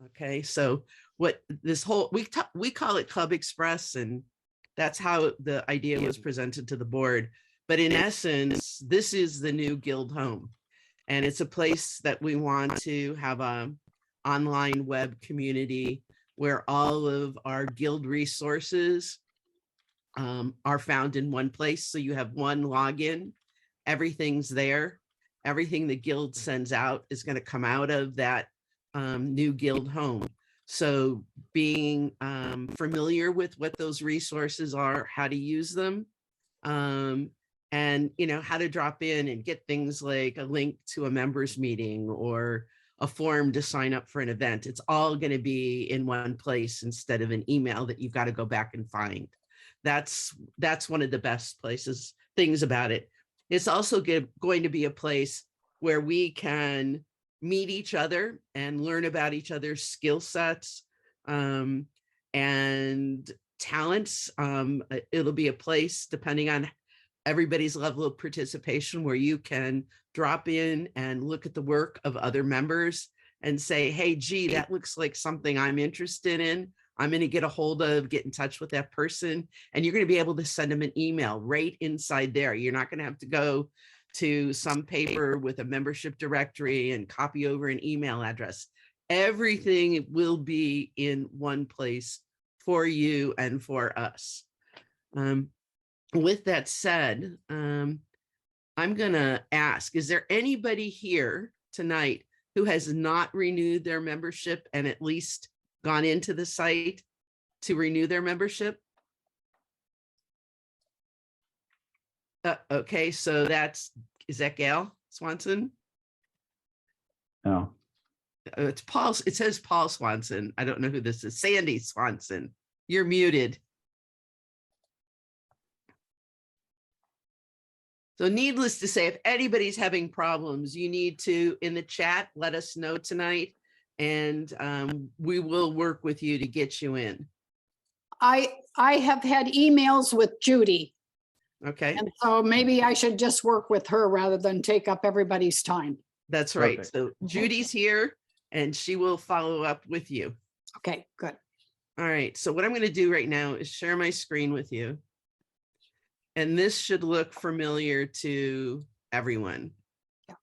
Okay, so what this whole we call it Club Express, and that's how the idea was presented to the board. But in essence, this is the new guild home, and it's a place that we want to have a online web community where all of our guild resources are found in one place. So you have one login, everything's there. Everything the guild sends out is going to come out of that new guild home. So being familiar with what those resources are, how to use them, and how to drop in and get things like a link to a members meeting or a form to sign up for an event. It's all going to be in one place instead of an email that you've got to go back and find. That's one of the best things about it. It's also going to be a place where we can meet each other and learn about each other's skill sets and talents. It'll be a place, depending on everybody's level of participation, where you can drop in and look at the work of other members and say, hey, gee, that looks like something I'm interested in. I'm going to get in touch with that person. And you're going to be able to send them an email right inside there. You're not going to have to go to some paper with a membership directory and copy over an email address. Everything will be in one place for you and for us. With that said, I'm going to ask, is there anybody here tonight who has not renewed their membership and at least gone into the site to renew their membership? Okay, so is that Gail Swanson? No. It's Paul. It says Paul Swanson. I don't know who this is. Sandy Swanson. You're muted. So needless to say, if anybody's having problems, you need to, in the chat, let us know tonight, and we will work with you to get you in. I have had emails with Judy. Okay. And so maybe I should just work with her rather than take up everybody's time. That's right. Perfect. So Judy's here and she will follow up with you. Okay, good. All right. So what I'm going to do right now is share my screen with you. And this should look familiar to everyone. Yeah.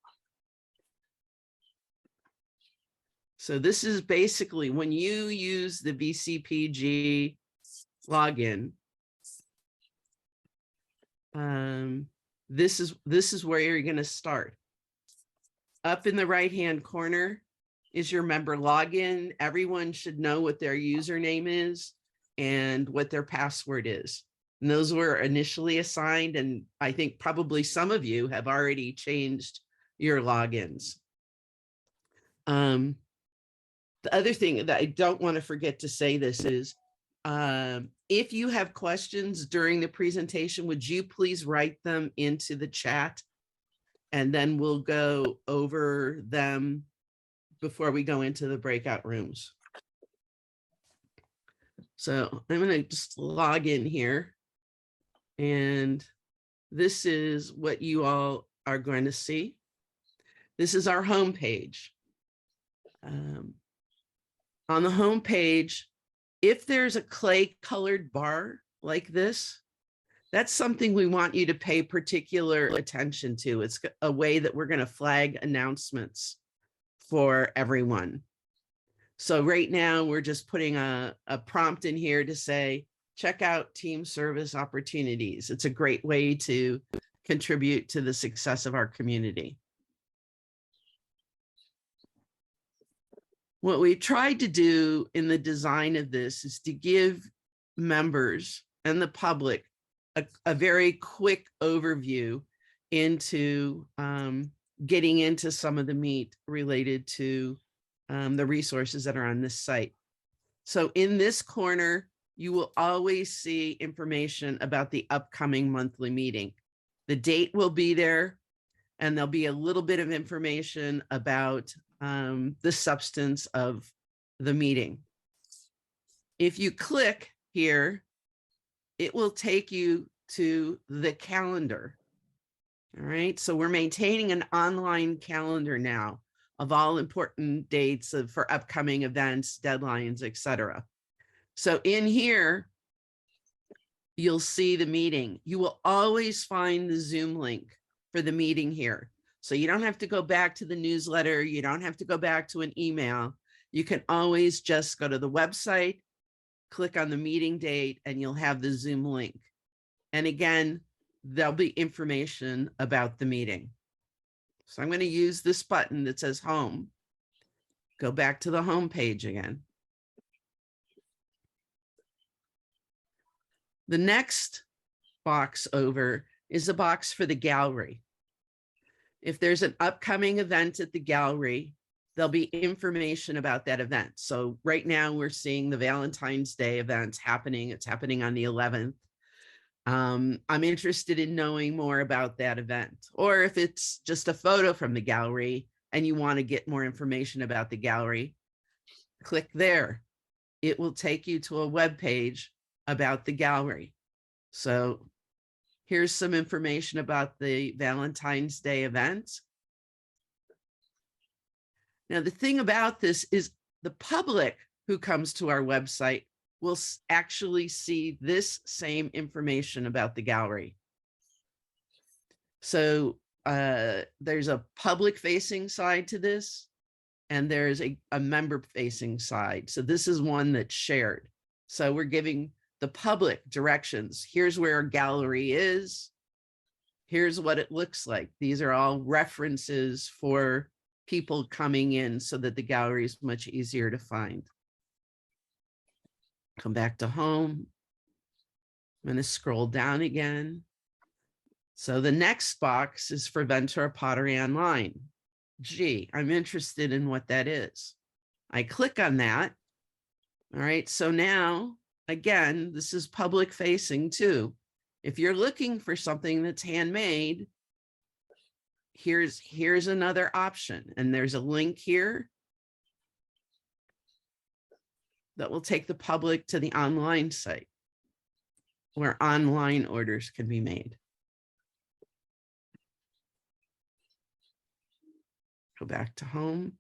So this is basically when you use the VCPG login. This is where you're going to start. Up in the right-hand corner is your member login. Everyone should know what their username is and what their password is. And those were initially assigned, and I think probably some of you have already changed your logins. The other thing that I don't want to forget to say this is, if you have questions during the presentation, would you please write them into the chat? And then we'll go over them before we go into the breakout rooms. So I'm going to just log in here. And this is what you all are going to see. This is our home page. On the home page, if there's a clay colored bar like this, that's something we want you to pay particular attention to. It's a way that we're going to flag announcements for everyone. So right now we're just putting a prompt in here to say, check out team service opportunities. It's a great way to contribute to the success of our community. What we tried to do in the design of this is to give members and the public a very quick overview into getting into some of the meat related to the resources that are on this site. So in this corner, you will always see information about the upcoming monthly meeting. The date will be there, and there'll be a little bit of information about the substance of the meeting. If you click here, it will take you to the calendar. All right, so we're maintaining an online calendar now. of all important dates for upcoming events, deadlines, etc. So in here, you'll see the meeting. You will always find the Zoom link for the meeting here. So you don't have to go back to the newsletter. You don't have to go back to an email. You can always just go to the website, click on the meeting date, and you'll have the Zoom link. And again, there'll be information about the meeting. So I'm going to use this button that says home. Go back to the home page again. The next box over is a box for the gallery. If there's an upcoming event at the gallery, there'll be information about that event. So right now we're seeing the Valentine's Day event happening. It's happening on the 11th. I'm interested in knowing more about that event. Or if it's just a photo from the gallery and you want to get more information about the gallery, click there. It will take you to a web page about the gallery. So here's some information about the Valentine's Day event. Now, the thing about this is the public who comes to our website will actually see this same information about the gallery. So there's a public facing side to this, and there's a member facing side. So this is one that's shared. So we're giving the public directions. Here's where our gallery is. Here's what it looks like. These are all references for people coming in so that the gallery is much easier to find. Come back to home. I'm going to scroll down again. So the next box is for Ventura Pottery Online. Gee, I'm interested in what that is. I click on that. All right, so now, again, this is public facing too. If you're looking for something that's handmade, here's another option. And there's a link here that will take the public to the online site where online orders can be made. Go back to home.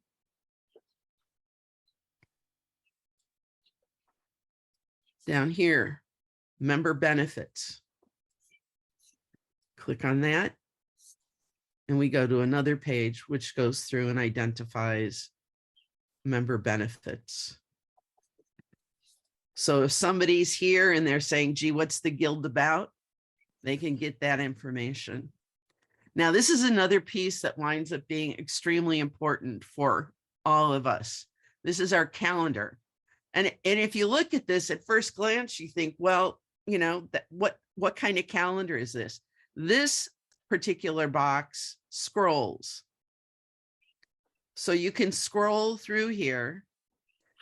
Down here, member benefits. Click on that. And we go to another page, which goes through and identifies member benefits. So if somebody's here and they're saying, gee, what's the guild about? They can get that information. Now, this is another piece that winds up being extremely important for all of us. This is our calendar. And if you look at this at first glance, you think, well, you know, what kind of calendar is this? This particular box scrolls. So you can scroll through here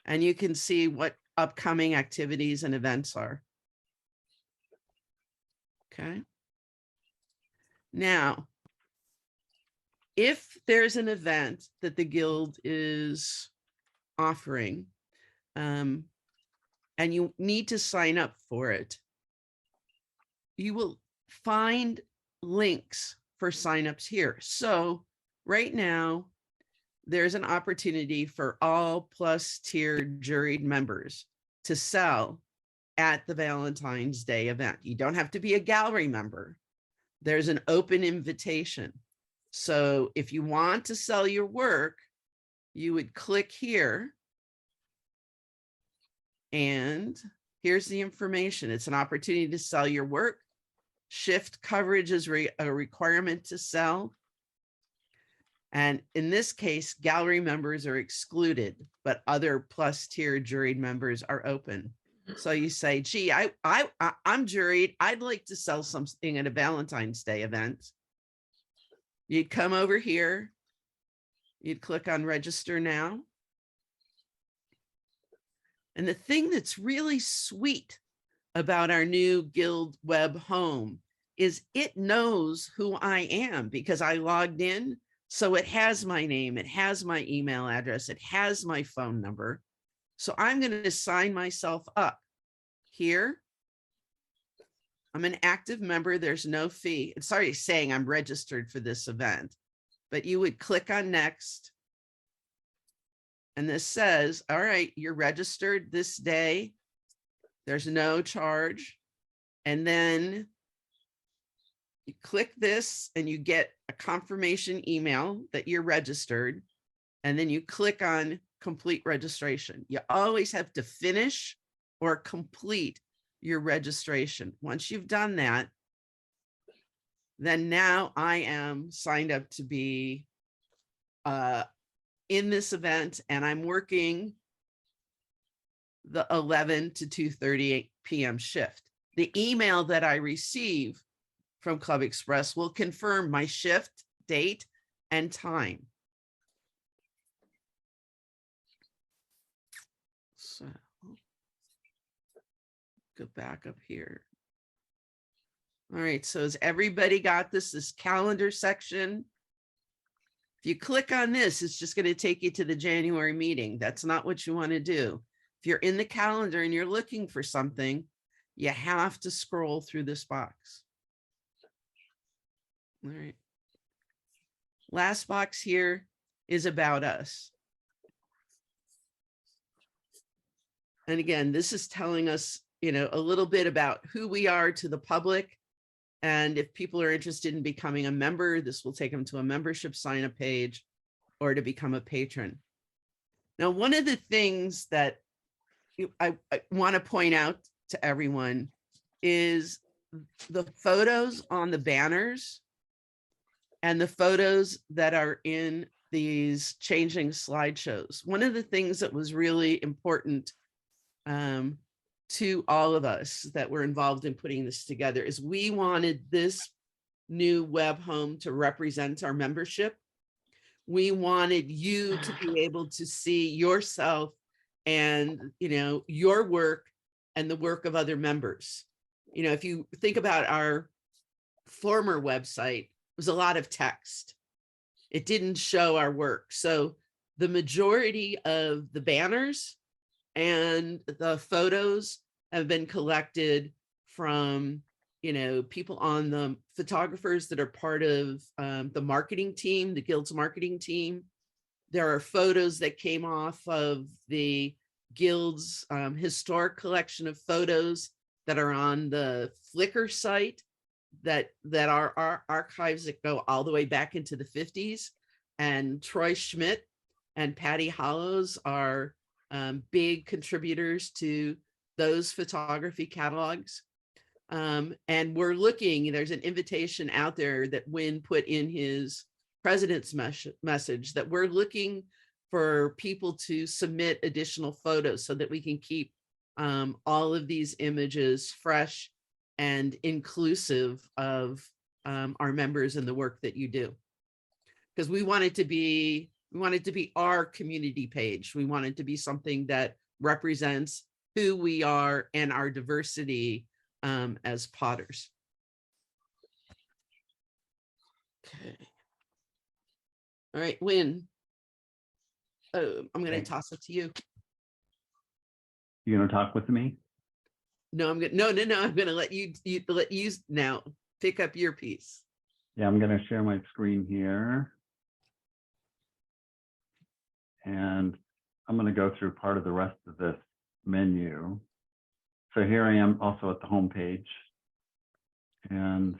and you can see what upcoming activities and events are. Okay. Now, if there's an event that the Guild is offering, and you need to sign up for it, you will find links for signups here. So right now, there's an opportunity for all plus tiered juried members to sell at the Valentine's Day event. You don't have to be a gallery member. There's an open invitation. So if you want to sell your work, you would click here. And here's the information. It's an opportunity to sell your work. Shift coverage is a requirement to sell. And in this case, gallery members are excluded, but other plus tier juried members are open. So you say, gee, I'm juried. I'd like to sell something at a Valentine's Day event. You'd come over here. You'd click on register now. And the thing that's really sweet about our new Guild web home is it knows who I am because I logged in. So it has my name, it has my email address, it has my phone number. So I'm going to sign myself up here. I'm an active member. There's no fee. It's already saying I'm registered for this event, but you would click on next. And this says, all right, you're registered this day. There's no charge. And then you click this and you get a confirmation email that you're registered. And then you click on complete registration. You always have to finish or complete your registration. Once you've done that, then now I am signed up to be in this event, and I'm working the 11 to 2:30 p.m. shift. The email that I receive from Club Express will confirm my shift, date, and time. So go back up here. All right, so has everybody got this calendar section? If you click on this, it's just going to take you to the January meeting. That's not what you want to do. If you're in the calendar and you're looking for something, you have to scroll through this box. All right. Last box here is about us. And again, this is telling us, a little bit about who we are to the public. And if people are interested in becoming a member, this will take them to a membership sign-up page or to become a patron. Now, one of the things that I want to point out to everyone is the photos on the banners and the photos that are in these changing slideshows. One of the things that was really important to all of us that were involved in putting this together is we wanted this new web home to represent our membership. We wanted you to be able to see yourself and, your work and the work of other members. If you think about our former website, it was a lot of text. It didn't show our work. So the majority of the banners and the photos have been collected from, people on the photographers that are part of the marketing team, the Guild's marketing team. There are photos that came off of the Guild's historic collection of photos that are on the Flickr site that are our archives that go all the way back into the 50s. And Troy Schmidt and Patty Hollows are big contributors to those photography catalogs. And we're looking, there's an invitation out there that Wynn put in his president's message that we're looking for people to submit additional photos so that we can keep all of these images fresh and inclusive of our members and the work that you do. Because we want it to be our community page. We want it to be something that represents who we are and our diversity as Potters. Okay. All right, Wynn. I'm going to toss it to you. You going to talk with me? No, I'm going. No. I'm going to let you now pick up your piece. Yeah, I'm going to share my screen here. And I'm going to go through part of the rest of this menu. So here I am also at the home page. And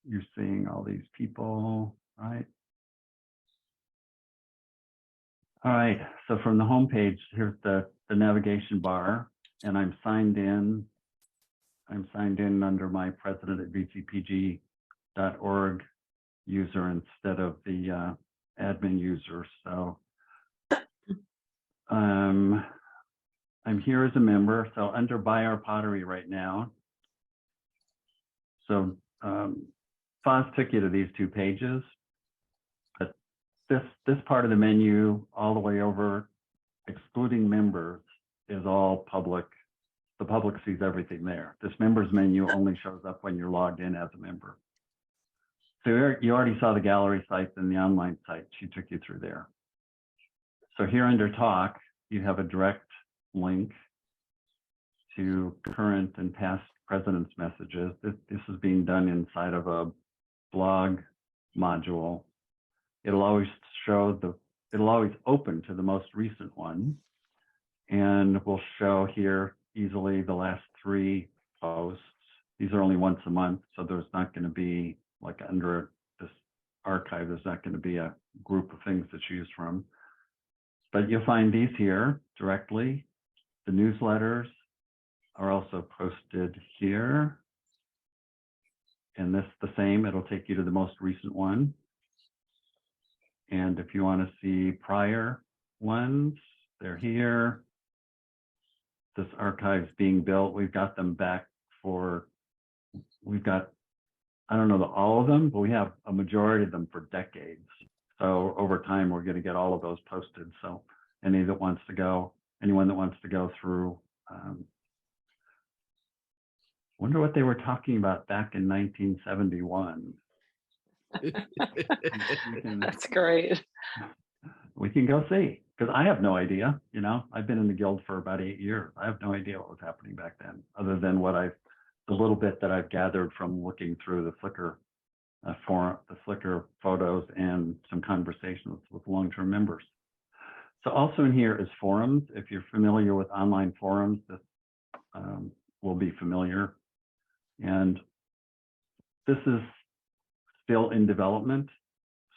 you're seeing all these people, right? All right, so from the home page, here's the navigation bar, and I'm signed in. I'm signed in under my president at vcpg.org user instead of the admin user. So I'm here as a member. So under Buy Our Pottery right now. So Foz took you to these two pages, but this part of the menu all the way over, excluding members, is all public. The public sees everything there. This members menu only shows up when you're logged in as a member. So you already saw the gallery sites and the online site. She took you through there. So here under talk, you have a direct link to current and past president's messages. This is being done inside of a blog module. it'll always it'll always open to the most recent one. And we'll show here easily the last 3 posts. These are only once a month, so there's not going to be, like under this archive, there's not going to be a group of things to choose from. But you'll find these here directly. The newsletters are also posted here. And this the same, it'll take you to the most recent one. And if you want to see prior ones, they're here. This archive's being built. We've got them back we've got, I don't know all of them, but we have a majority of them for decades. So over time, we're going to get all of those posted. So anyone that wants to go through, wonder what they were talking about back in 1971. That's great. We can go see, because I have no idea. I've been in the guild for about 8 years. I have no idea what was happening back then, other than the little bit that I've gathered from looking through the Flickr forum, the Flickr photos, and some conversations with long-term members. So also in here is forums. If you're familiar with online forums, this will be familiar. And this is still in development.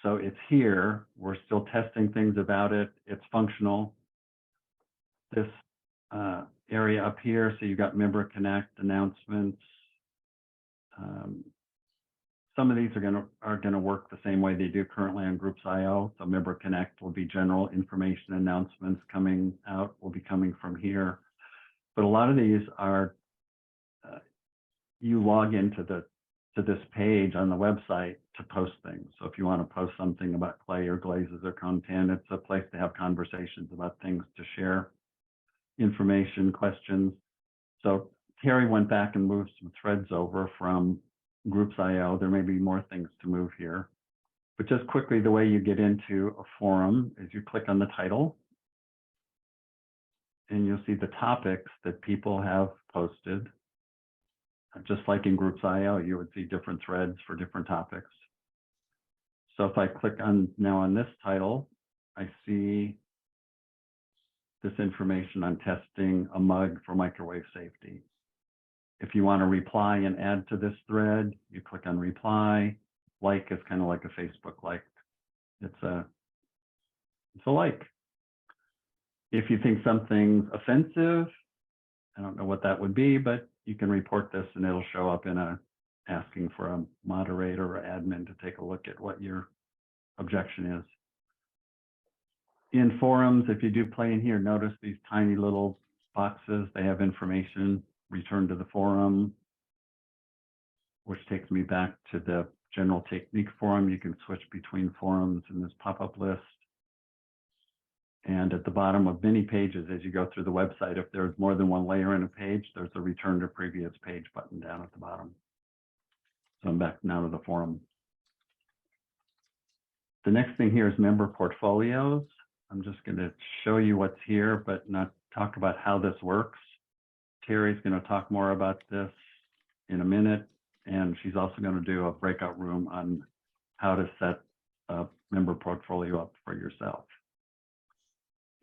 So it's here. We're still testing things about it. It's functional. This area up here, so you've got Member Connect, announcements. Some of these are gonna work the same way they do currently on Groups.io. So Member Connect will be general information announcements coming out, will be coming from here. But a lot of these are, you log into this page on the website to post things. So if you want to post something about clay or glazes or content, it's a place to have conversations about things, to share information, questions. So Terry went back and moved some threads over from Groups.io. There may be more things to move here. But just quickly, the way you get into a forum is you click on the title, and you'll see the topics that people have posted. Just like in Groups.io, you would see different threads for different topics. So if I click on this title, I see this information on testing a mug for microwave safety. If you want to reply and add to this thread, you click on reply. Like is kind of like a Facebook like. It's a like. If you think something's offensive, I don't know what that would be, but you can report this and it'll show up in asking for a moderator or admin to take a look at what your objection is. In forums, if you do play in here, notice these tiny little boxes. They have information, return to the forum, which takes me back to the general technique forum. You can switch between forums in this pop-up list. And at the bottom of many pages, as you go through the website, if there's more than one layer in a page, there's a return to previous page button down at the bottom. So I'm back now to the forum. The next thing here is member portfolios. I'm just going to show you what's here, but not talk about how this works. Terry's going to talk more about this in a minute, and she's also going to do a breakout room on how to set a member portfolio up for yourself.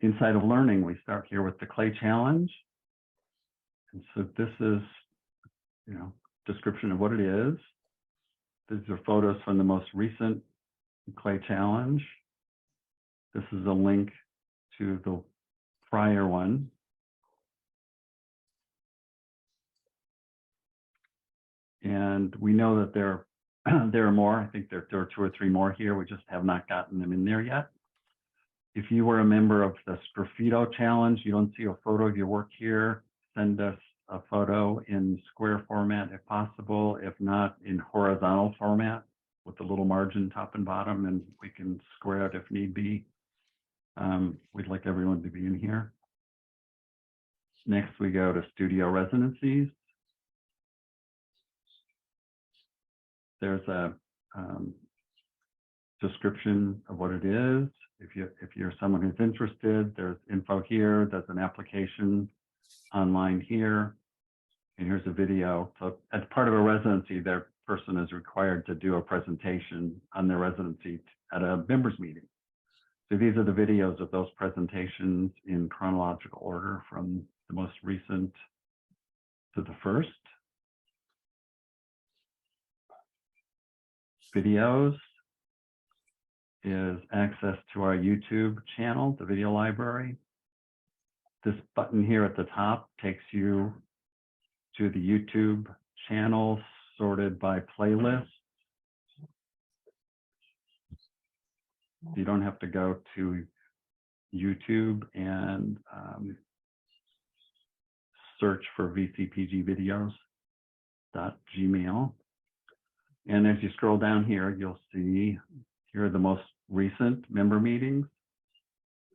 Inside of learning, we start here with the Clay Challenge. And so this is, description of what it is. These are photos from the most recent Clay Challenge. This is a link to the prior one. And we know that there are more. I think there are 2 or 3 more here. We just have not gotten them in there yet. If you were a member of the Sgraffito Challenge, you don't see a photo of your work here, send us a photo in square format if possible, if not in horizontal format with a little margin top and bottom, and we can square it if need be. We'd like everyone to be in here. Next, we go to studio residencies. There's a description of what it is. If you're someone who's interested, there's info here. There's an application online here. And here's a video. So as part of a residency, they're person is required to do a presentation on their residency at a members meeting. So these are the videos of those presentations in chronological order from the most recent to the first. Videos is access to our YouTube channel, the video library. This button here at the top takes you to the YouTube channel sorted by playlist. You don't have to go to YouTube and search for vcpgvideos.gmail. And as you scroll down here, you'll see here are the most recent member meetings.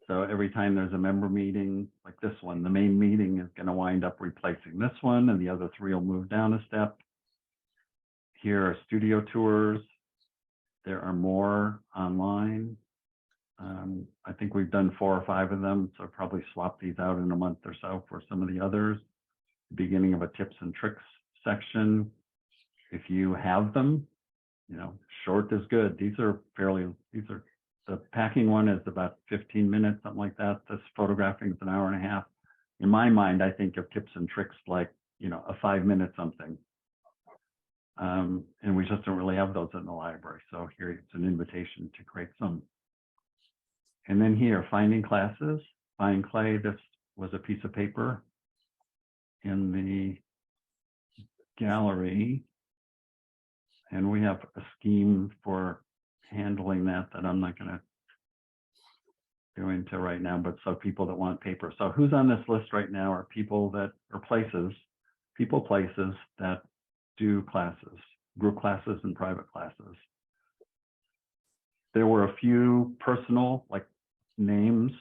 So every time there's a member meeting like this one, the main meeting is going to wind up replacing this one, and the other three will move down a step. Here are studio tours. There are more online. I think we've done 4 or 5 of them, so I'll probably swap these out in a month or so for some of the others. Beginning of a tips and tricks section. If you have them, you know, short is good. The packing one is about 15 minutes, something like that. This photographing is an hour and a half. In my mind, I think of tips and tricks like, you know, a 5-minute something. And we just don't really have those in the library. So here it's an invitation to create some. And then here, finding classes. Find Clay, this was a piece of paper in the gallery. And we have a scheme for handling that I'm not going to go into right now, but so people that want paper. So who's on this list right now are people that are places that do classes, group classes and private classes. There were a few personal like names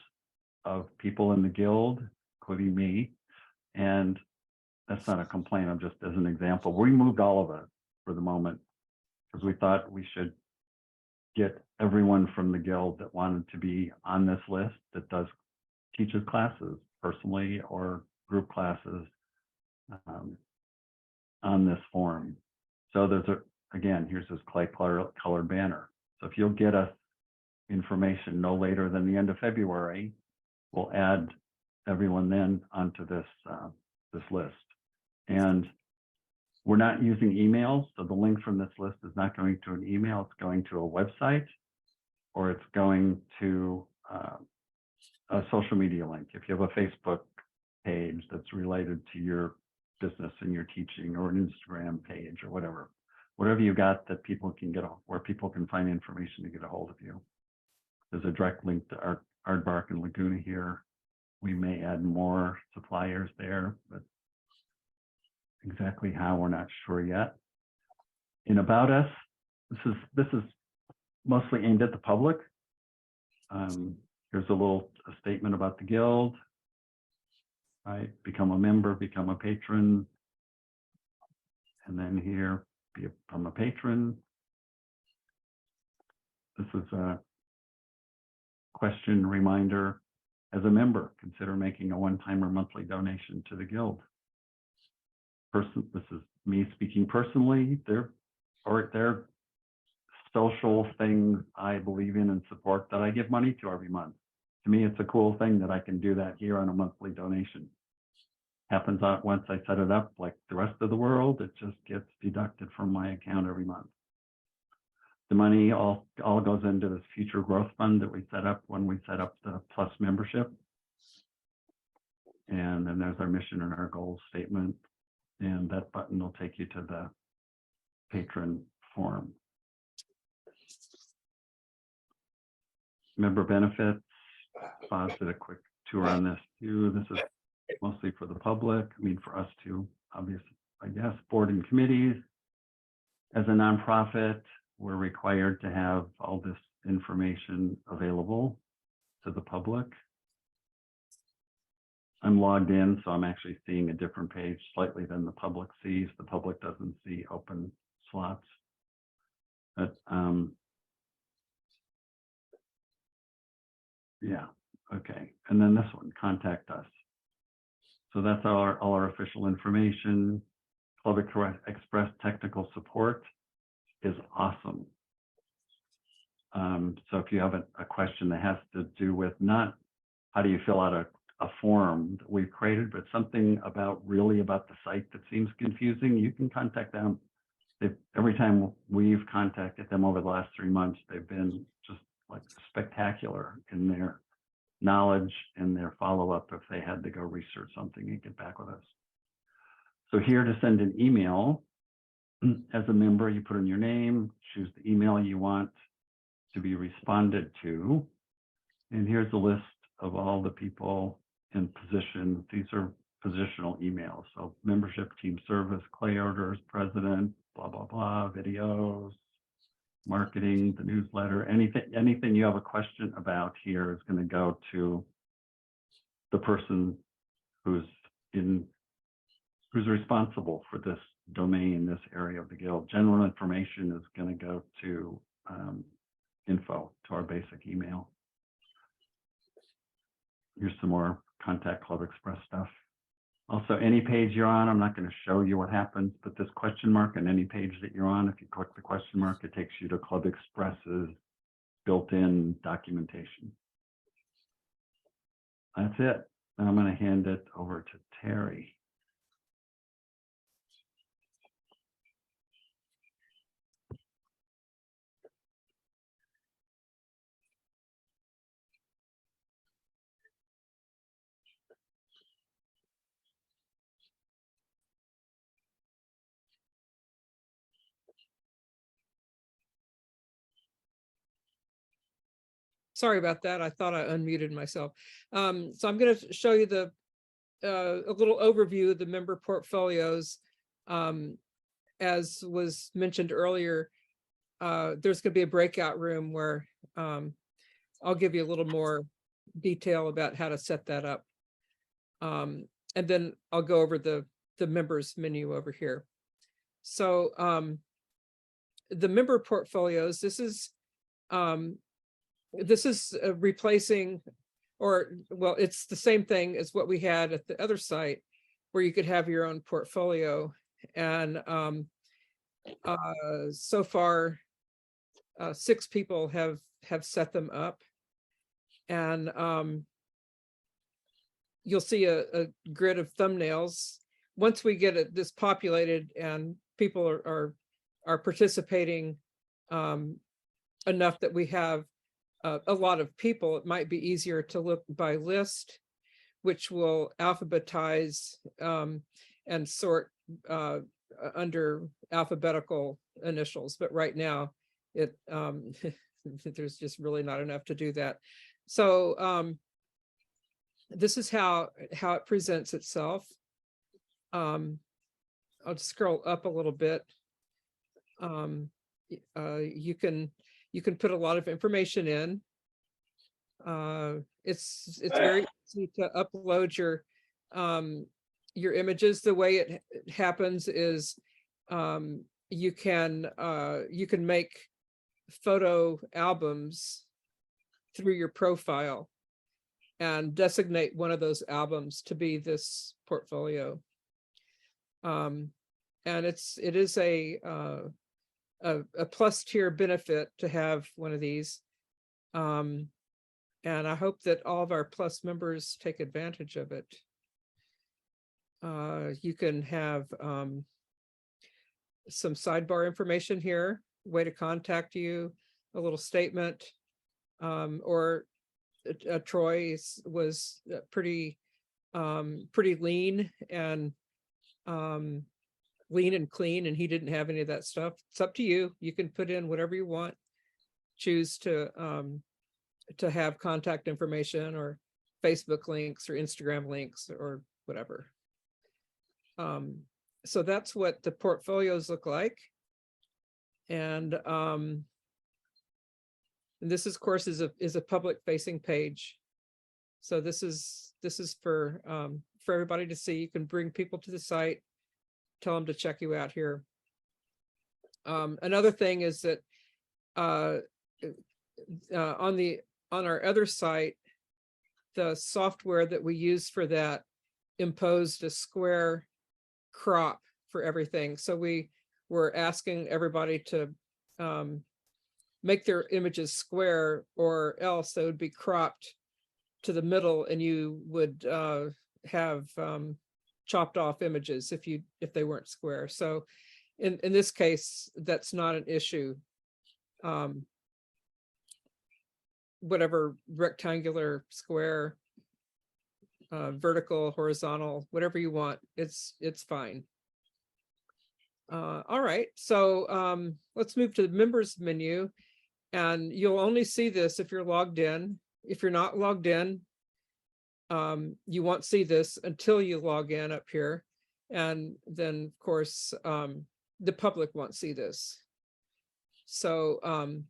of people in the guild, including me, and that's not a complaint. I'm just as an example. We moved all of it for the moment because we thought we should get everyone from the guild that wanted to be on this list that teaches classes personally or group classes on this form. So there's again, here's this clay colored banner. So if you'll get us information no later than the end of February, we'll add everyone then onto this list. And we're not using emails, so the link from this list is not going to an email, it's going to a website, or it's going to a social media link. If you have a Facebook page that's related to your business and your teaching, or an Instagram page or whatever you got that people can where people can find information to get a hold of you. There's a direct link to Aardvark and Laguna here. We may add more suppliers there, but exactly how, we're not sure yet. In About Us, this is mostly aimed at the public. Here's a statement about the guild. Right, become a member, become a patron, and then here, become a patron. This is a question reminder. As a member, consider making a one-time or monthly donation to the guild. This is me speaking personally. They're social things I believe in and support that I give money to every month. To me, it's a cool thing that I can do that here on a monthly donation. Happens once I set it up, like the rest of the world, it just gets deducted from my account every month. The money all goes into this future growth fund that we set up when we set up the Plus membership. And then there's our mission and our goals statement. And that button will take you to the patron form. Member benefits. Boz did a quick tour on this too. This is mostly for the public. I mean, for us too, obviously, I guess. Board and committees. As a nonprofit, we're required to have all this information available to the public. I'm logged in, so I'm actually seeing a different page slightly than the public sees. The public doesn't see open slots. But yeah, okay. And then this one, contact us. So that's all our official information. Club Express technical support. is awesome. So if you have a question that has to do with not how do you fill out a form that we've created, but something really about the site that seems confusing, you can contact them. Every time we've contacted them over the last 3 months, they've been just like spectacular in their knowledge and their follow-up if they had to go research something and get back with us. So here to send an email, as a member, you put in your name, choose the email you want to be responded to. And here's a list of all the people in position. These are positional emails. So membership, team service, clay orders, president, blah, blah, blah, videos, marketing, the newsletter, anything you have a question about here is going to go to the person who's responsible for this domain, this area of the Guild. General information is going to go to info, to our basic email. Here's some more contact Club Express stuff. Also, any page you're on, I'm not going to show you what happens, but this question mark on any page that you're on, if you click the question mark, it takes you to Club Express's built-in documentation. That's it. And I'm going to hand it over to Terry. Sorry about that. I thought I unmuted myself. So I'm going to show you a little overview of the member portfolios. As was mentioned earlier, there's going to be a breakout room where I'll give you a little more detail about how to set that up. And then I'll go over the members menu over here. So the member portfolios, this is replacing, or well, it's the same thing as what we had at the other site, where you could have your own portfolio. And so far, 6 people have set them up. And you'll see a grid of thumbnails. Once we get this populated and people are participating enough that we have a lot of people, it might be easier to look by list, which will alphabetize and sort under alphabetical initials. But right now, there's just really not enough to do that. So this is how it presents itself. I'll just scroll up a little bit. You can put a lot of information in. It's very easy to upload your images. The way it happens is you can make photo albums through your profile and designate one of those albums to be this portfolio. And it is a plus tier benefit to have one of these. And I hope that all of our plus members take advantage of it. You can have some sidebar information here, way to contact you, a little statement, or Troy was pretty lean and clean, and he didn't have any of that stuff. It's up to you. You can put in whatever you want. Choose to have contact information or Facebook links or Instagram links or whatever. So that's what the portfolios look like. And this, of course, is a public facing page. So this is for everybody to see. You can bring people to the site, tell them to check you out here. Another thing is that on our other site, the software that we use for that imposed a square crop for everything. So we were asking everybody to make their images square, or else they would be cropped to the middle, and you would have chopped off images if they weren't square. So in this case, that's not an issue. Whatever rectangular, square, vertical, horizontal, whatever you want, it's fine. All right, so let's move to the members menu, and you'll only see this if you're logged in. If you're not logged in, you won't see this until you log in up here, and then of course the public won't see this. So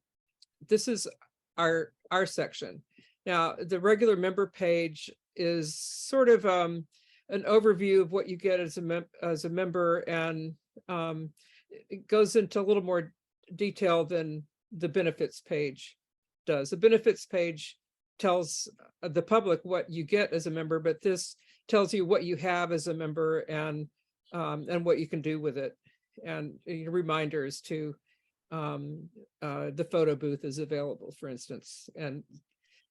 this is our section. Now, the regular member page is sort of an overview of what you get as a member, and it goes into a little more detail than the benefits page does. The benefits page tells the public what you get as a member, but this tells you what you have as a member, and what you can do with it, and reminders to the photo booth is available, for instance, and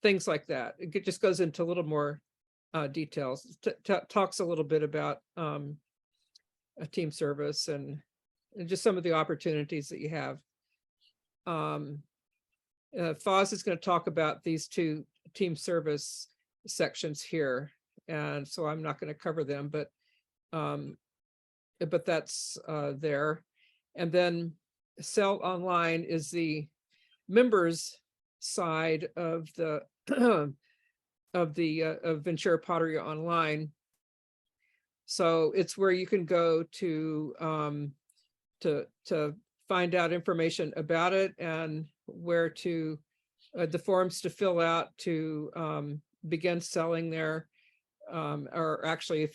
things like that. It just goes into a little more details, talks a little bit about a team service and just some of the opportunities that you have. Foz is going to talk about these two team service sections here, and so I'm not going to cover them, but that's there. And then Sell Online is the members side of the of Ventura Pottery Online. So it's where you can go to find out information about it, and where to the forms to fill out to begin selling there. Or actually,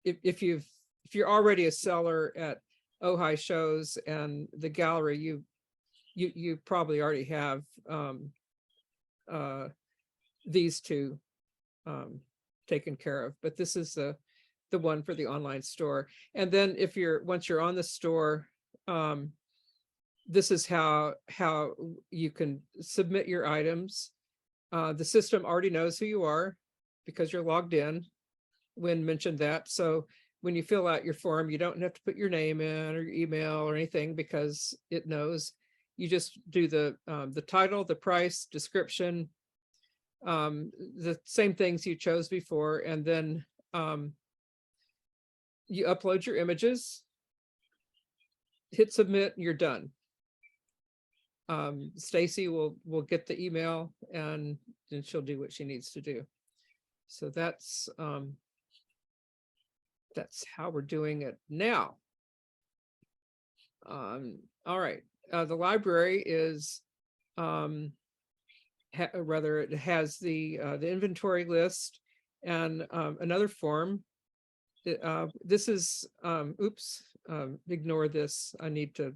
if you're already a seller at Ojai shows and the gallery, you probably already have these two taken care of. But this is the one for the online store. And then once you're on the store, this is how you can submit your items. The system already knows who you are because you're logged in. Wynn mentioned that. So when you fill out your form, you don't have to put your name in or your email or anything, because it knows. You just do the title, the price, description, the same things you chose before, and then you upload your images, hit submit, and you're done. Stacy will get the email, and then she'll do what she needs to do. So that's how we're doing it now. All right, the library is rather, it has the inventory list and another form. This is oops, ignore this. I need to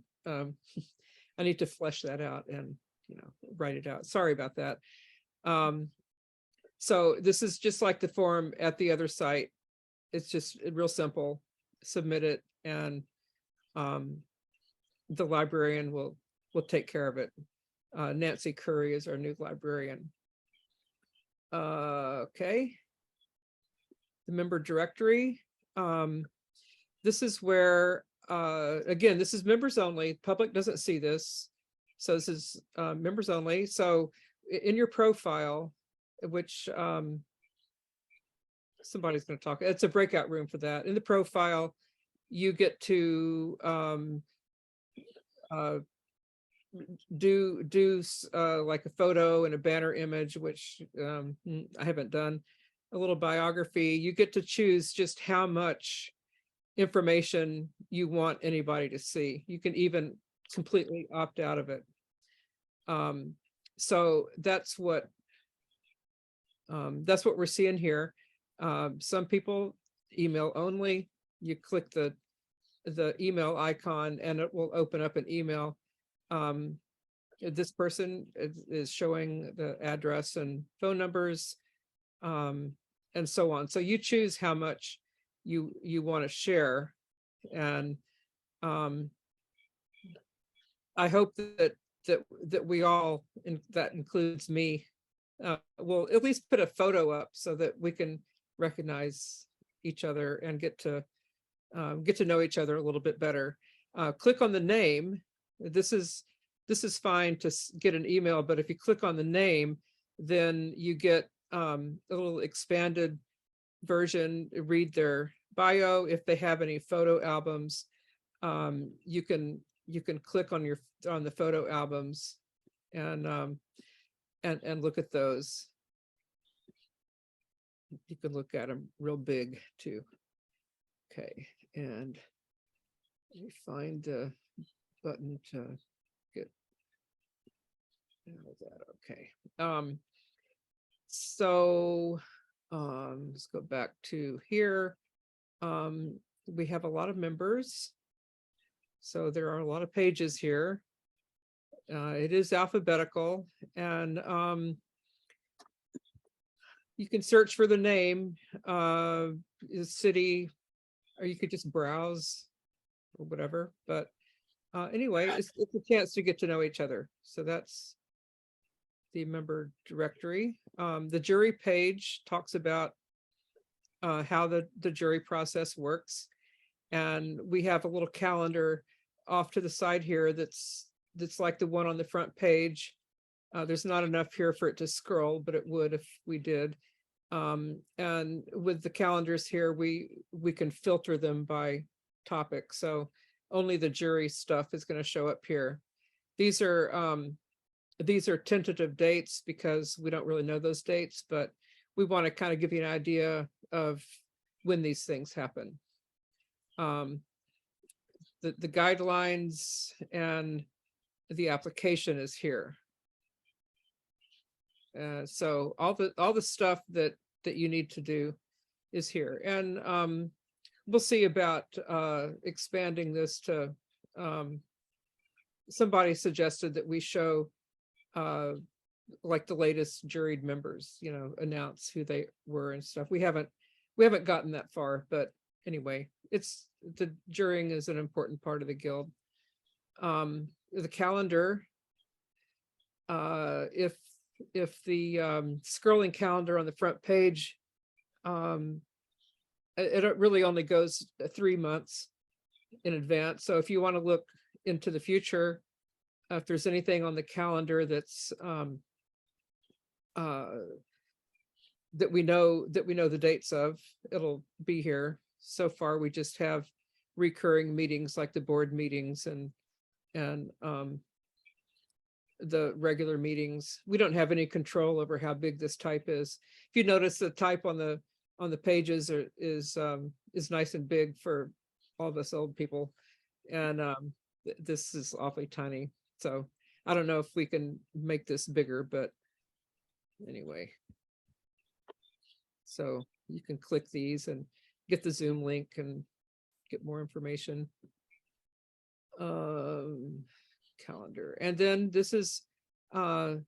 flesh that out and write it out. Sorry about that. So this is just like the form at the other site. It's just real simple. Submit it, and the librarian will take care of it. Nancy Curry is our new librarian. Okay. The member directory. This is where, again, this is members only. Public doesn't see this. So this is members only. So in your profile, which somebody's going to talk, it's a breakout room for that. In the profile, you get to do like a photo and a banner image, which I haven't done. A little biography. You get to choose just how much information you want anybody to see. You can even completely opt out of it. So that's what we're seeing here. Some people email only. You click the email icon and it will open up an email. This person is showing the address and phone numbers, and so on. So you choose how much you want to share, and I hope that we all, and that includes me, will at least put a photo up so that we can recognize each other and get to know each other a little bit better. Click on the name. This is fine to get an email, but if you click on the name, then you get a little expanded version, read their bio. If they have any photo albums, you can click on the photo albums and look at those. You can look at them real big too. Okay, and let me find the button to get that. Okay. So let's go back to here. We have a lot of members. So there are a lot of pages here. It is alphabetical, and you can search for the name, city, or you could just browse or whatever. But anyway, it's a chance to get to know each other. So that's the member directory. The jury page talks about how the jury process works. And we have a little calendar off to the side here that's like the one on the front page. There's not enough here for it to scroll, but it would if we did. And with the calendars here, we can filter them by topic. So only the jury stuff is going to show up here. These are tentative dates because we don't really know those dates, but we want to kind of give you an idea of when these things happen. The guidelines and the application is here. So all the stuff that you need to do is here, and we'll see about expanding this to. Somebody suggested that we show like the latest juried members, announce who they were and stuff. We haven't gotten that far, but anyway, the jurying is an important part of the guild. The calendar, if the scrolling calendar on the front page, it really only goes 3 months in advance. So if you want to look into the future, if there's anything on the calendar that's that we know the dates of, it'll be here. So far, we just have recurring meetings like the board meetings and the regular meetings. We don't have any control over how big this type is. If you notice, the type on the pages is nice and big for all of us old people, and this is awfully tiny. So I don't know if we can make this bigger, but anyway. So you can click these and get the Zoom link and get more information. Calendar, and then this is the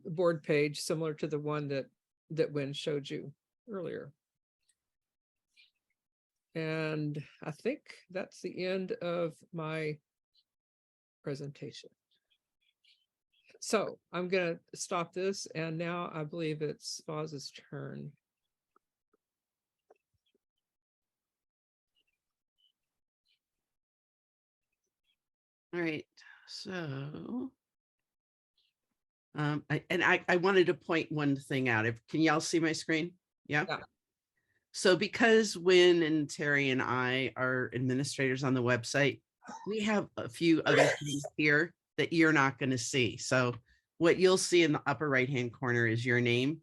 board page, similar to the one that Wynn showed you earlier. And I think that's the end of my presentation. So I'm going to stop this, and now I believe it's Foz's turn. All right, so I wanted to point one thing out. Can y'all see my screen? Yeah. So because Wynn and Terry and I are administrators on the website, we have a few other things here that you're not going to see. So what you'll see in the upper right-hand corner is your name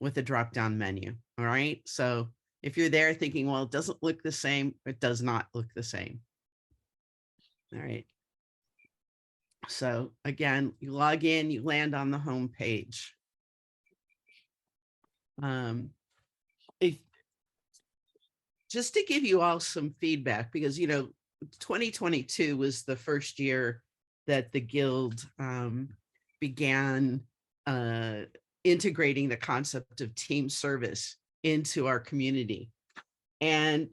with a drop-down menu. All right. So if you're there thinking, well, it doesn't look the same, it does not look the same. All right. So again, you log in, you land on the home page. Just to give you all some feedback, because 2022 was the first year that the guild began integrating the concept of team service into our community. And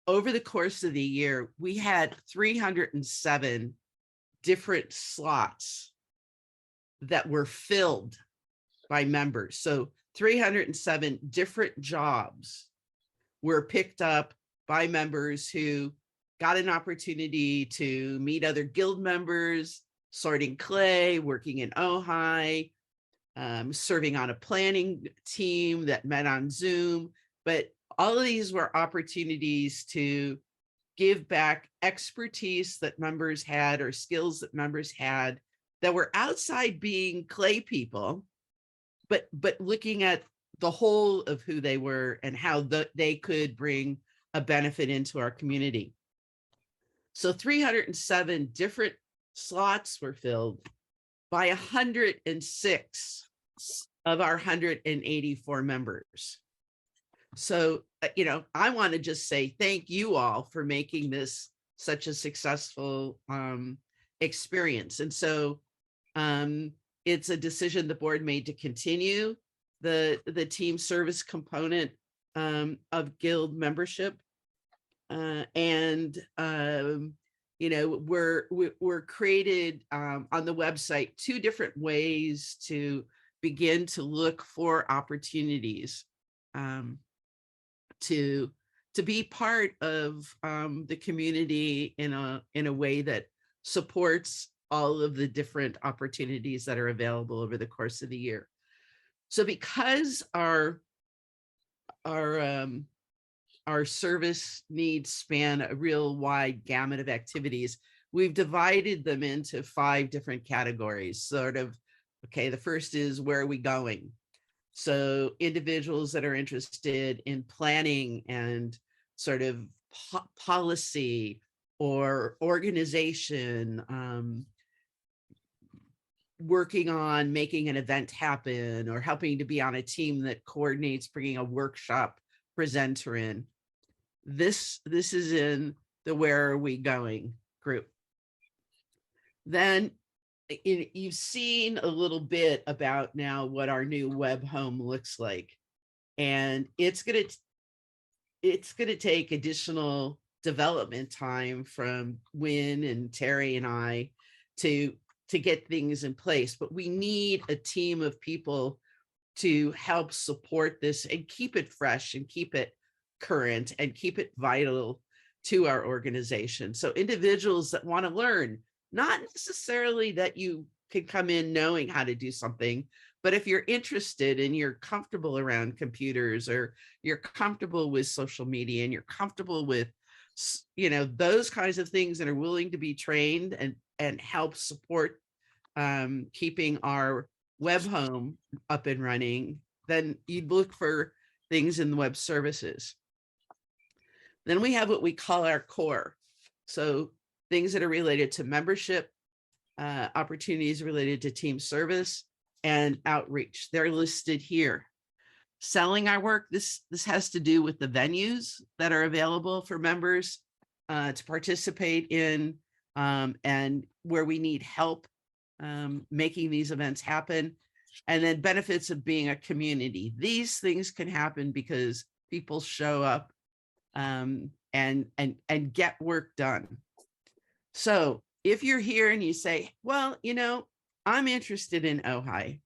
over the course of the year, we had 307 different slots that were filled by members. So 307 different jobs were picked up by members who got an opportunity to meet other guild members, sorting clay, working in Ojai, serving on a planning team that met on Zoom. But all of these were opportunities to give back expertise that members had or skills that members had that were outside being clay people, but looking at the whole of who they were and how they could bring a benefit into our community. So 307 different slots were filled by 106 of our 184 members. So, I want to just say thank you all for making this such a successful experience. And so it's a decision the board made to continue the team service component of guild membership. We're created on the website 2 different ways to begin to look for opportunities to be part of the community in a way that supports all of the different opportunities that are available over the course of the year. So because our service needs span a real wide gamut of activities, we've divided them into 5 different categories. Okay, the first is, where are we going? So individuals that are interested in planning and sort of policy or organization, working on making an event happen or helping to be on a team that coordinates bringing a workshop presenter in. This is in the where are we going group. Then you've seen a little bit about now what our new web home looks like, and it's going to take additional development time from Wynn and Terry and I to get things in place, but we need a team of people to help support this and keep it fresh and keep it current and keep it vital to our organization. So individuals that want to learn, not necessarily that you can come in knowing how to do something, but if you're interested and you're comfortable around computers, or you're comfortable with social media and you're comfortable with, those kinds of things, and are willing to be trained and help support keeping our web home up and running, then you'd look for things in the web services. Then we have what we call our core. So things that are related to membership, opportunities related to team service and outreach. They're listed here. Selling our work, this has to do with the venues that are available for members to participate in, and where we need help making these events happen. And then benefits of being a community. These things can happen because people show up and get work done. So if you're here and you say, well, I'm interested in Ojai,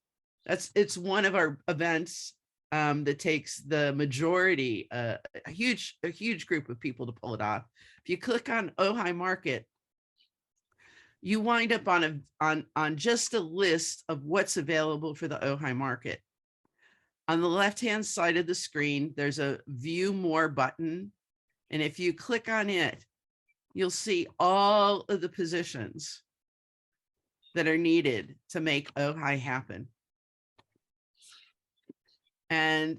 it's one of our events that takes the majority, a huge group of people to pull it off. If you click on Ojai Market, you wind up on just a list of what's available for the Ojai Market. On the left-hand side of the screen, there's a View More button. And if you click on it, you'll see all of the positions that are needed to make Ojai happen. And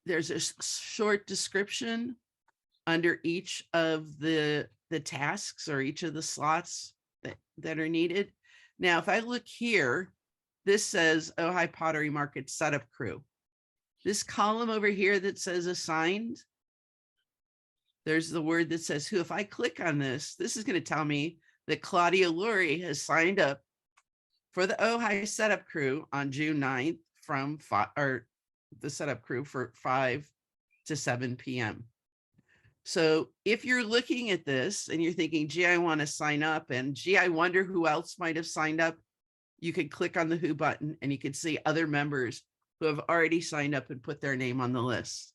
there's a short description under each of the tasks or each of the slots that are needed. Now, if I look here, this says Ojai Pottery Market Setup Crew. This column over here that says assigned, there's the word that says who. If I click on this, this is going to tell me that Claudia Lurie has signed up for the Ojai Setup Crew on June 9th from the setup crew for 5 to 7 p.m. So if you're looking at this and you're thinking, gee, I want to sign up, and gee, I wonder who else might have signed up, you could click on the Who button and you can see other members who have already signed up and put their name on the list.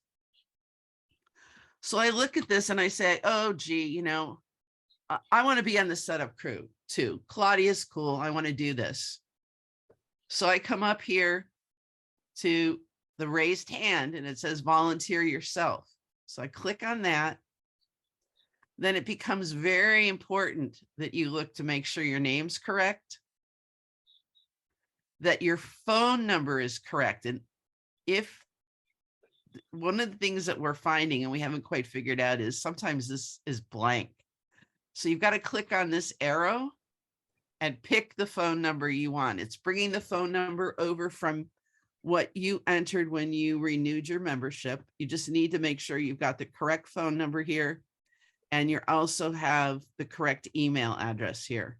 So I look at this and I say, oh, gee, you know, I want to be on the setup crew too. Claudia's cool. I want to do this. So I come up here to the raised hand and it says volunteer yourself. So I click on that. Then it becomes very important that you look to make sure your name's correct, that your phone number is correct. And if one of the things that we're finding and we haven't quite figured out is sometimes this is blank. So you've got to click on this arrow and pick the phone number you want. It's bringing the phone number over from what you entered when you renewed your membership. You just need to make sure you've got the correct phone number here. And you also have the correct email address here.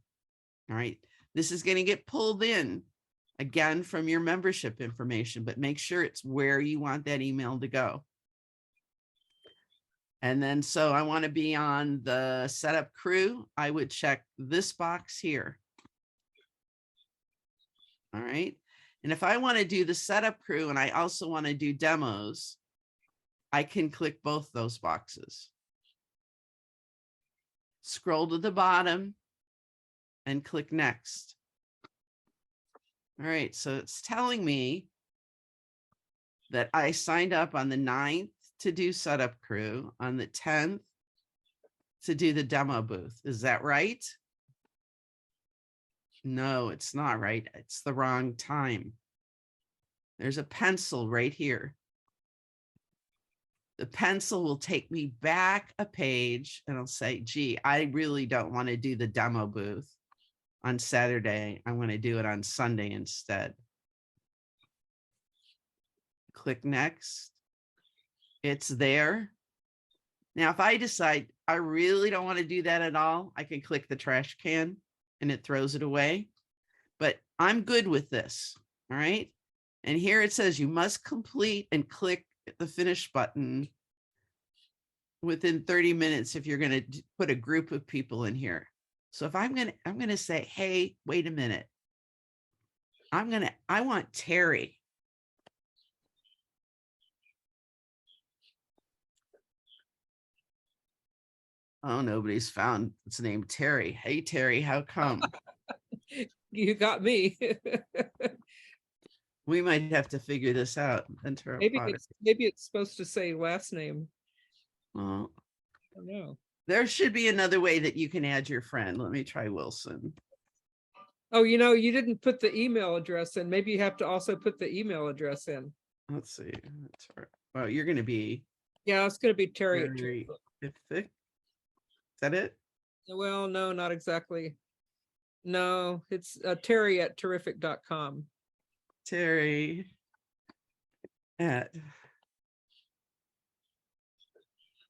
All right. This is going to get pulled in again from your membership information, but make sure it's where you want that email to go. And then, so I want to be on the setup crew. I would check this box here. All right. And if I want to do the setup crew and I also want to do demos, I can click both those boxes. Scroll to the bottom and click next. All right, so it's telling me that I signed up on the 9th to do setup crew, on the 10th to do the demo booth. Is that right? No, it's not right. It's the wrong time. There's a pencil right here. The pencil will take me back a page and I'll say, gee, I really don't want to do the demo booth on Saturday. I want to do it on Sunday instead. Click next. It's there. Now, if I decide I really don't want to do that at all, I can click the trash can and it throws it away. But I'm good with this. All right. And here it says you must complete and click the finish button within 30 minutes if you're going to put a group of people in here. So if I'm going to say, hey, wait a minute. I want Terry. Oh, nobody's found its name Terry. Hey, Terry, how come? You got me. We might have to figure this out. Enter a product. Maybe it's supposed to say last name. Well, I don't know. there should be another way that you can add your friend. Let me try Wilson. Oh, you know, you didn't put the email address in. Maybe you have to also put the email address in. Let's see. Well, you're going to be Yeah, it's going to be Terry. Terry Ifik. Is that it? Well, no, not exactly. No, it's Terry at terrific.com. Terry at.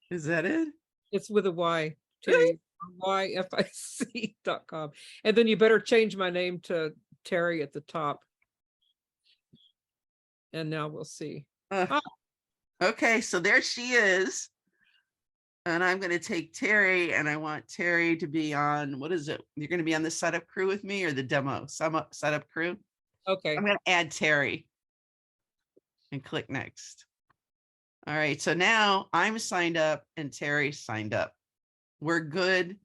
Is that it? It's with a Y. Terry, YFIC.com. And then you better change my name to Terry at the top. And now we'll see. Okay, so there she is. And I'm going to take Terry and I want Terry to be on, what is it? You're going to be on the setup crew with me or the demo setup crew? Okay. I'm going to add Terry and click next. All right, so now I'm signed up and Terry signed up. We're good.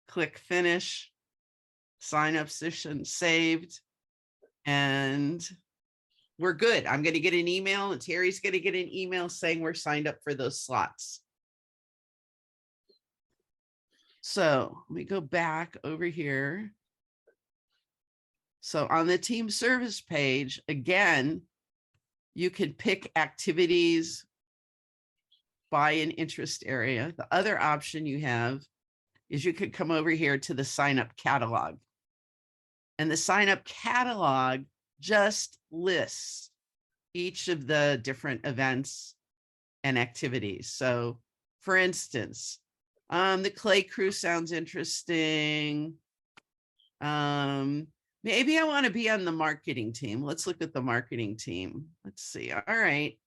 Click finish. Sign up session saved. And we're good. I'm going to get an email and Terry's going to get an email saying we're signed up for those slots. So let me go back over here. So on the team service page, again, you can pick activities by an interest area. The other option you have is you could come over here to the sign up catalog. And the sign up catalog just lists each of the different events and activities. So for instance, the clay crew sounds interesting. Maybe I want to be on the marketing team. Let's look at the marketing team. Let's see. All right.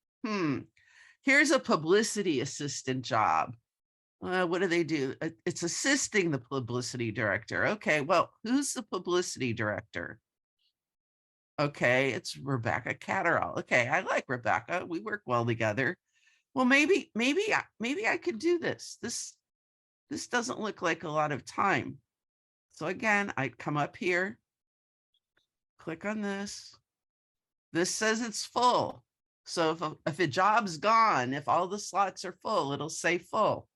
here's a publicity assistant job. What do they do? It's assisting the publicity director. Okay, well, who's the publicity director? Okay, it's Rebecca Catterall. Okay, I like Rebecca. We work well together. Well, maybe I could do this. This doesn't look like a lot of time. So again, I'd come up here, click on this. This says it's full. So if a job's gone, if all the slots are full, it'll say full.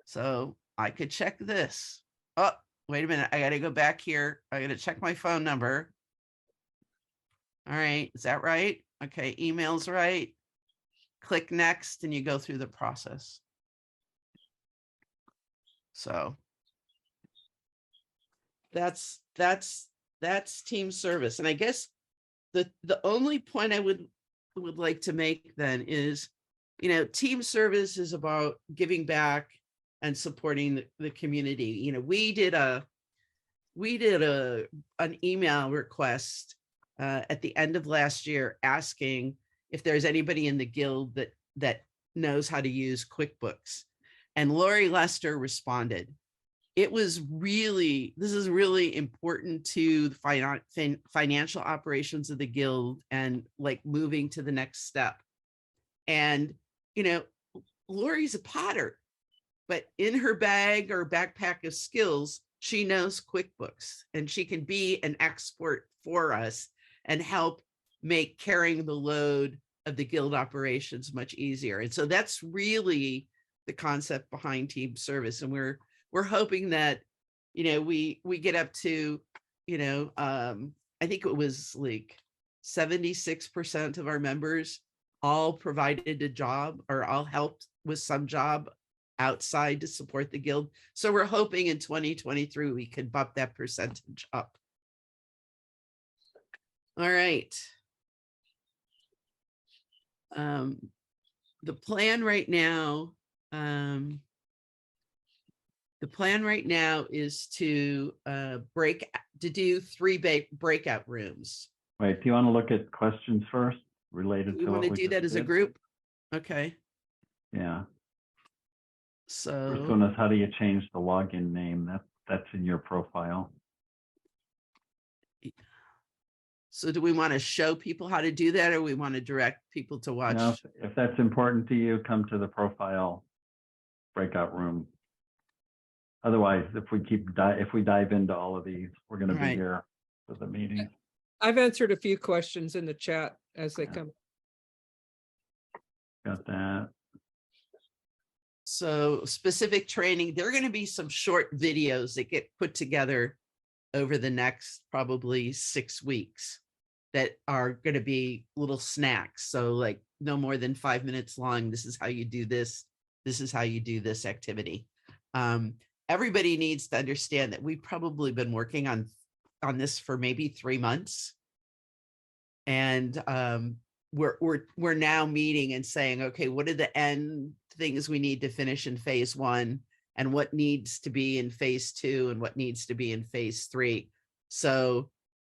So I could check this. Oh, wait a minute. I got to go back here. I got to check my phone number. All right. Is that right? Okay. Email's right. Click next and you go through the process. So that's team service. And I guess the only point I would like to make then is, team service is about giving back and supporting the community. We did an email request at the end of last year asking if there's anybody in the guild that knows how to use QuickBooks. And Lori Lester responded. This is really important to the financial operations of the guild and like moving to the next step. And, Lori's a potter, but in her bag or backpack of skills, she knows QuickBooks and she can be an expert for us and help make carrying the load of the guild operations much easier. And so that's really the concept behind team service. And we're hoping that, we get up to, I think it was like 76% of our members all provided a job or all helped with some job outside to support the guild. So we're hoping in 2023, we could bump that percentage up. All right. The plan right now, is to do 3 breakout rooms. Wait, do you want to look at questions first related We to want what to do just that as a did? group. Okay. Yeah. First So one is how do you change the login name? That's in your profile. do we want to show people how to do that, or we want to direct people to watch? Now, if that's important to you, come to the profile breakout room. Otherwise, if we dive into all of these, we're going to be Right. here for the meeting. I've answered a few questions in the chat as they Yeah. come. Got that. So specific training, there are going to be some short videos that get put together over the next probably 6 weeks that are going to be little snacks. So like no more than 5 minutes long. This is how you do this. This is how you do this activity. Everybody needs to understand that we've probably been working on this for maybe 3 months. And we're now meeting and saying, okay, what are the end things we need to finish in phase 1 and what needs to be in phase 2 and what needs to be in phase 3. So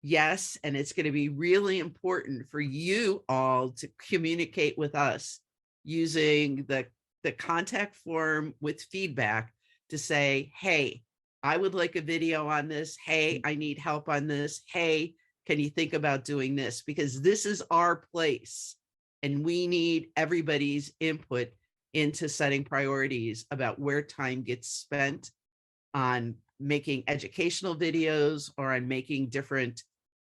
yes, and it's going to be really important for you all to communicate with us using the contact form with feedback to say, hey, I would like a video on this. Hey, I need help on this. Hey, can you think about doing this? Because this is our place and we need everybody's input into setting priorities about where time gets spent on making educational videos or on making different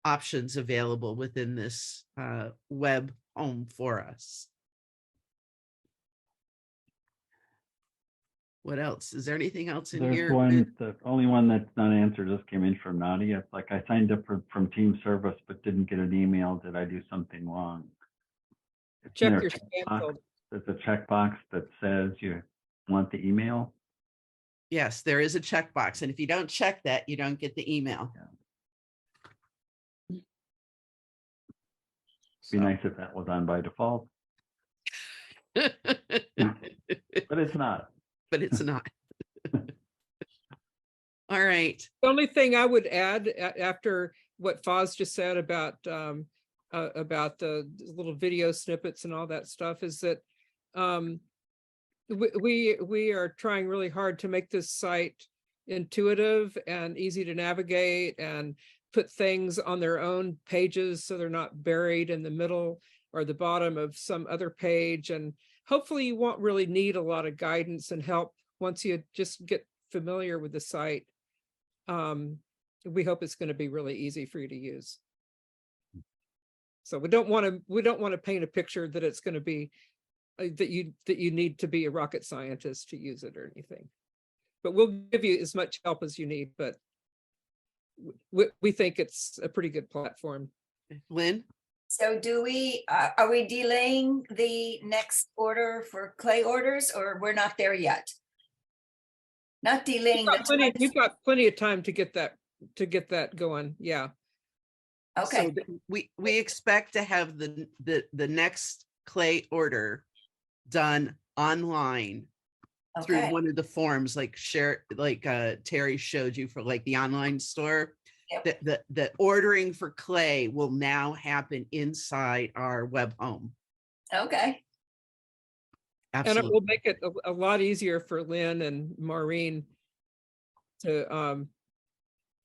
options available within this web home for us. What else? Is there anything else in There's here? one, the only one that's not answered just came in from Nadia. It's like I signed up from team service, but didn't get an email. Did I do something wrong? It's in Check our your spam checkbox. folder. There's a checkbox that says you want the email. Yes, there is a checkbox. And if you don't check that, you don't get the email. Be So- nice if that was on by default, but it's not. But it's not. All right. The only thing I would add after what Foz just said about the little video snippets and all that stuff is that We are trying really hard to make this site intuitive and easy to navigate and put things on their own pages so they're not buried in the middle or the bottom of some other page. And hopefully you won't really need a lot of guidance and help once you just get familiar with the site. We hope it's going to be really easy for you to use. So we don't want to paint a picture that it's going to be that you need to be a rocket scientist to use it or anything. But we'll give you as much help as you need, but we think it's a pretty good platform. Lynn? So are we delaying the next order for clay orders, or we're not there yet? Not delaying. You've got plenty of time to get that going. Yeah. Okay. So we expect to have the next clay order done online through Okay. one of the forms, like Terry showed you for like the online store. Yep. The ordering for clay will now happen inside our web home. Okay. And it Absolutely. will make it a lot easier for Lynn and Maureen to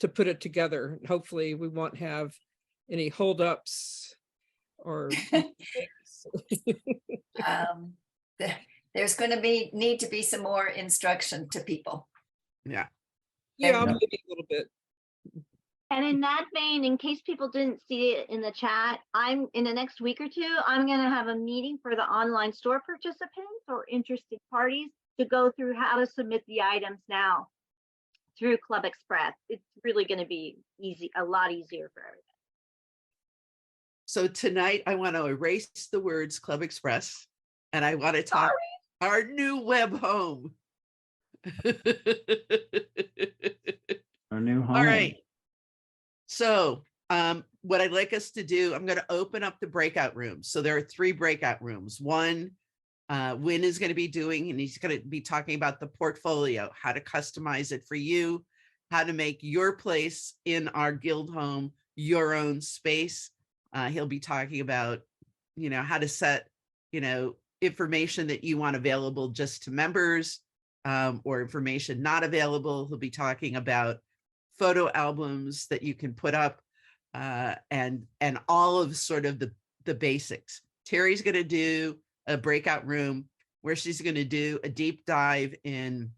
put it together. Hopefully we won't have any holdups or There's going to need to be some more instruction to people. Yeah. yeah, Yeah. maybe a little bit. And in that vein, in case people didn't see it in the chat, I'm in the next week or two, I'm going to have a meeting for the online store participants or interested parties to go through how to submit the items now through Club Express. It's really going to be easy, a lot easier for everybody. So tonight I want to erase the words Club Express and I want to talk our new web home. Our new home. All right. So what I'd like us to do, I'm going to open up the breakout rooms. So there are 3 breakout rooms. One, Win is going to be doing, and he's going to be talking about the portfolio, how to customize it for you, how to make your place in our guild home your own space. He'll be talking about, how to set, information that you want available just to members, or information not available. He'll be talking about photo albums that you can put up, and all of sort of the basics. Terry's going to do a breakout room where she's going to do a deep dive in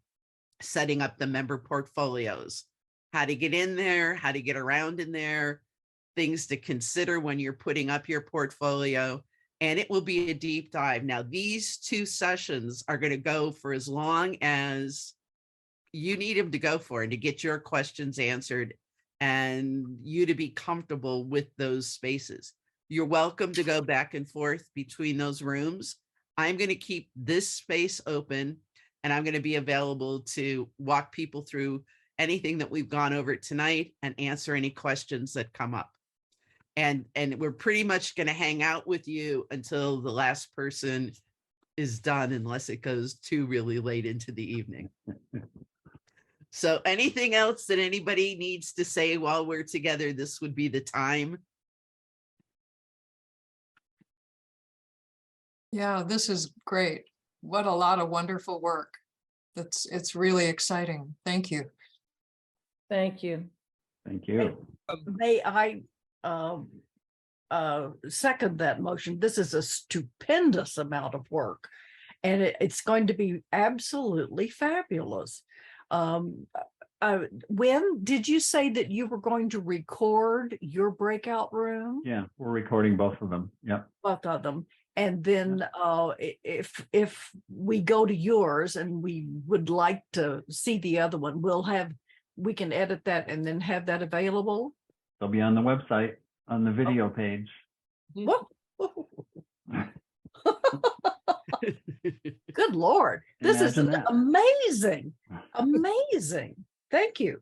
setting up the member portfolios, how to get in there, how to get around in there, things to consider when you're putting up your portfolio. And it will be a deep dive. Now, these 2 sessions are going to go for as long as you need them to go for, and to get your questions answered and you to be comfortable with those spaces. You're welcome to go back and forth between those rooms. I'm going to keep this space open, and I'm going to be available to walk people through anything that we've gone over tonight and answer any questions that come up. And we're pretty much going to hang out with you until the last person is done, unless it goes too really late into the evening. So anything else that anybody needs to say while we're together, this would be the time. Yeah, this is great. What a lot of wonderful work. It's really exciting. Thank you. Thank you. Thank you. May I second that motion? This is a stupendous amount of work, and it's going to be absolutely fabulous. When did you say that you were going to record your breakout room? Yeah, we're recording both of them. Yep. Both of them. And then if we go to yours and we would like to see the other one, we can edit that and then have that available. They'll be on the website on the video page. Whoa. Good Lord. This is Imagine that. amazing. Amazing. Thank you.